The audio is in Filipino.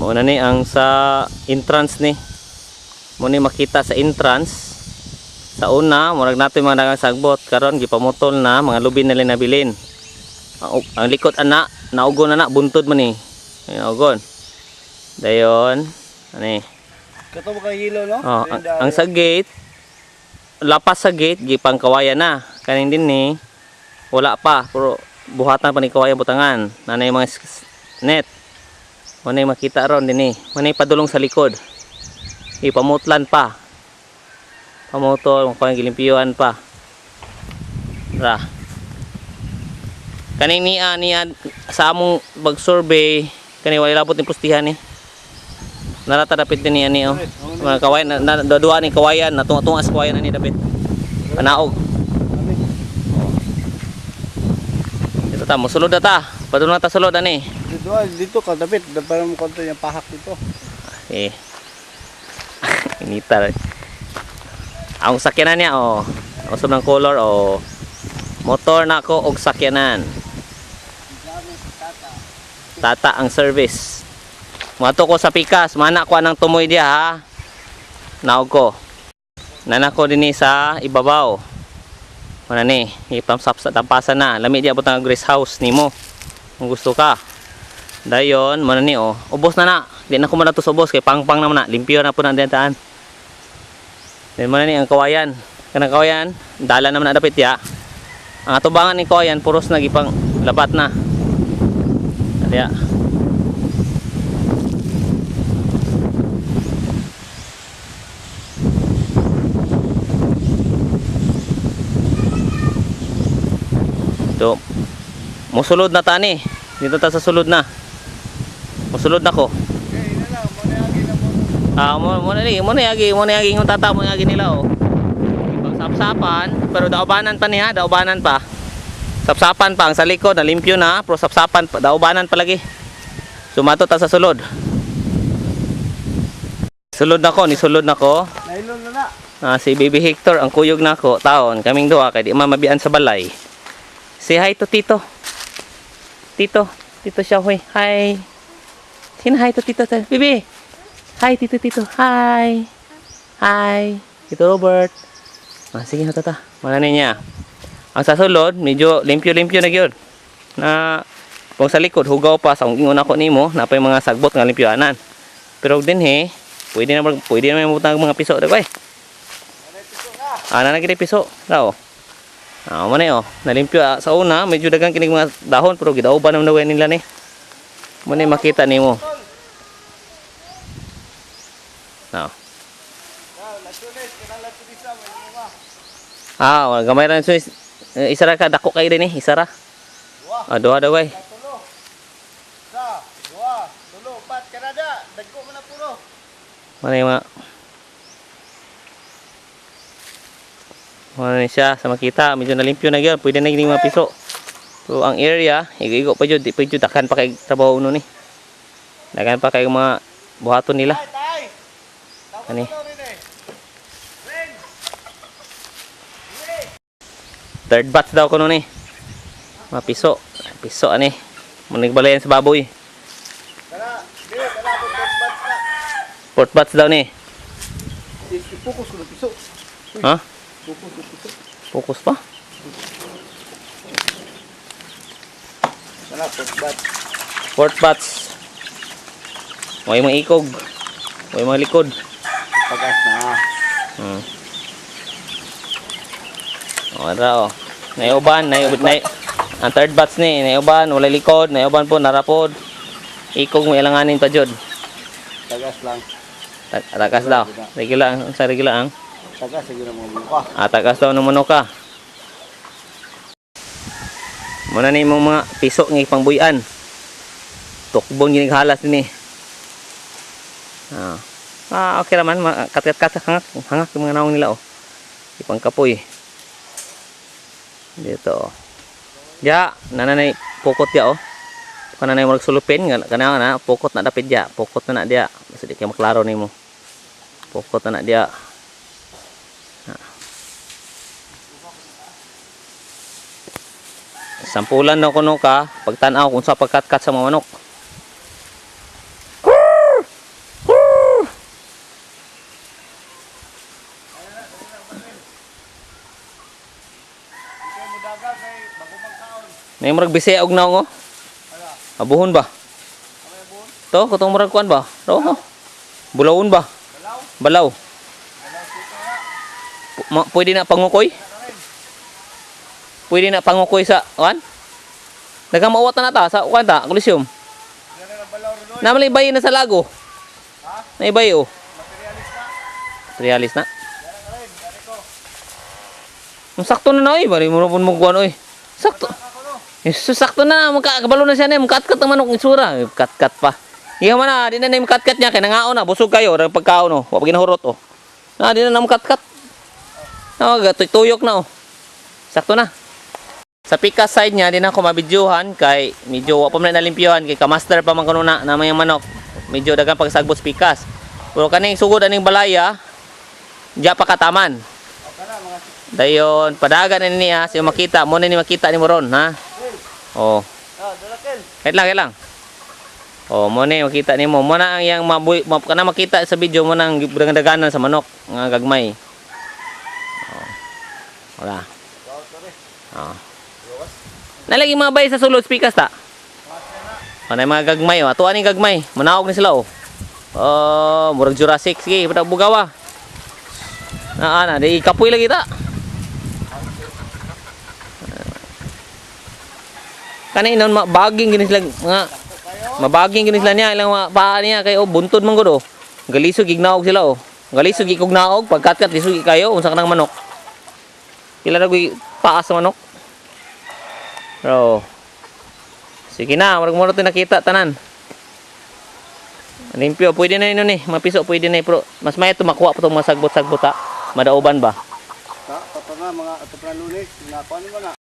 Muna ni ang sa entrance ni. Muna makita sa entrance. Sa una, murag nato yung mga dagang sagbot. Karon gipamutol na mga lubi nila nabilin. Ang likod ana, naugon na buntod man ni. Naugon. Dayon, ani. Kato ba kay hilo, no? Oh, ang sa gate, lapas sa gate gipang kawayan na. Kaning din ni wala pa, pero buhatan pa ni kawayan butangan. Nanay mga net. Manay makita ron din ni. Manay padulong sa likod. Ipamutlan pa. Pamutol, kung gilimpiyuan pa. Ra. Kaning niya sa among bag-survey, kani wala labot ni pustihan ni. Narata dapit din niya ni oh. Mga kawayan na duwa ni kawayan, natunga sa kawayan ani dapit. Panaog. Ito ta, mosulod na ta. Padulong na ta sulod ani. Dito ka dapit, para mo konto yung pahak dito. Eh. Inita. Ang sakyanan niya oh. Usab ng color oh. Motor na ako og sakyanan. Tata ang service. Mato ko sa pikas, mana ko anang tumoy dia ha. Naog ko. Nana ko dinhi sa ibabaw. Mana ni, ipamsap sa tampasan na. Lami dia butang grace house nimo. Kung gusto ka. Dayon, mana ni oh. Ubos na. Di na ko man ato sa ubos kay pangpang naman na. Limpyo na po nang dintaan. Then mana ni ang kawayan. Kanang kawayan, dala naman na dapit ya. Ang atubangan ni kawayan puros na gipang labat na. Kaya ito musulod na tani. Dito ta sa sulod na. Musulod na ko. Muna yagi yung tata mo yagi nila oh. Sapsapan, pero daubanan pa niya, daubanan pa. Sapsapan pa ang sa likod, na limpyo na, pero sapsapan pa, daubanan pa lagi. Sumato ta sa sulod. Sulod na ko, nisulod na ko. Nailon na na. Si Baby Hector ang kuyog na ko, taon, kaming duha kay di mamabian sa balay. Say hi to Tito. Tito siya hoy. Hi. Sin hi to Tito. Bibi. Hi Tito. Hi. Hi. Tito Robert. Sige na tata. Mana niya. Ang sa sulod, medyo limpyo-limpyo na gyud. Na kung sa likod hugaw pa sa ingon ako nimo, napay mga sagbot nga limpyoanan. Pero din pwede na mabutang mga piso dagway. Na gid piso. Daw. Mo na oh. Nalimpyo sa una, medyo dagang kinig mga dahon pero gidauban naman daw nila ni. Mo na makita nimo. Now. Gamay ra so isara ka dako kay din isara. Duha daw way. Tulo, pat kanada, dagko man na puro. Manay Mana siya sa makita, medyo nalimpyo na gyud, pwede na gini mga piso. So ang area, igo pa jud, di pa jud dakan pa kay trabaho no ni. Dakan pa kay mga buhaton nila. Ani. Third batch daw kuno ni. Mga piso. Piso ani. Manigbalayan sa baboy. Fourth batch daw ni. Fokus ko piso. Ha? Fokus pa? Sana fourth batch. Fourth batch. May mga ikog. May mga likod. Pagas na. Ara oh. Naiuban, ang third batch ni, naiuban, wala likod, naiuban po, narapod. Ikog mo ilanganin pa jud. Tagas lang. Tagas daw. Regula ang sa regula ang. Tagas siguro mo ka. Tagas daw ng ka. Muna ni mong mga piso ng pangbuyan. Tukbon ginig halas din okay naman, kat-kat hangak yung mga naong nila oh. Ipang kapoy. Dito. Ya, nanay pokot ya oh. Kananay mo nagsulupin, kana na pokot na dapit ya, pokot na dia. Basta di kay maklaro nimo. Pokot na dia. Sampulan na kuno ka pagtan-aw kung sa pagkat-kat sa mga manok. May murag bise og naong oh. Abuhon ba? To, katong murag kuan ba? To. Bulawon ba? Balaw. Pwede na pangukoy? Pwede na pangukoy sa kuan? Dagang mauwat na ta sa kuan ta, Coliseum. Namalibay na sa lago. Naibay oh. Materialis na. Sakto na na oy, bari mo mo kuan oy. Sakto. Yes, sakto na magkakabalo na siya na kat-kat ang manok itsura. Kat-kat pa. Iyaw man na, di na na kat-kat niya kay nangaon na, busog kayo ra pagkaon oh. Wa pa ginahurot oh. Na di na kat-kat. Oh, tuyok na oh. Sakto na. Sa pikas side niya, di na ako mabidyohan kay medyo wa pa man nalimpyohan kay ka-master pa man kanuna na may manok. Medyo dagang pagsagbos pikas. Pero kaning sugod aning balaya, diya pa kataman. Dayon, padagan na niya, siya makita, mo na ni makita ni Moron, ha? Oh. Kait lang. Oh, mo na makita ni mo. Mo na ang yang kana makita sa video mo nang daganan sa manok nga gagmay. Oh. Wala. Oh. Nalagi mga bay sa sulod pikas ta. Ano mga gagmay oh. Ato aning gagmay, manaog ni sila oh. Oh, murag Jurassic sige, pada bugawa. Ana, di kapoy lagi ta. Kanin mabaging gini sila nga mabaging gini sila niya ilang paa niya kay oh buntod man gud oh. Galisog ignaog sila oh. Galisog ikog naog pagkatkat lisog kayo unsa kanang manok. Kila na guy paas sa manok. Bro. Sige na, murag mo natin nakita tanan. Limpyo, pwede na yun eh. Mapiso, pwede na pero mas may ito makuha pa itong mga sagbot-sagbot ha. Madauban ba? Ito na mga ito na lunes. Nakuha mo na.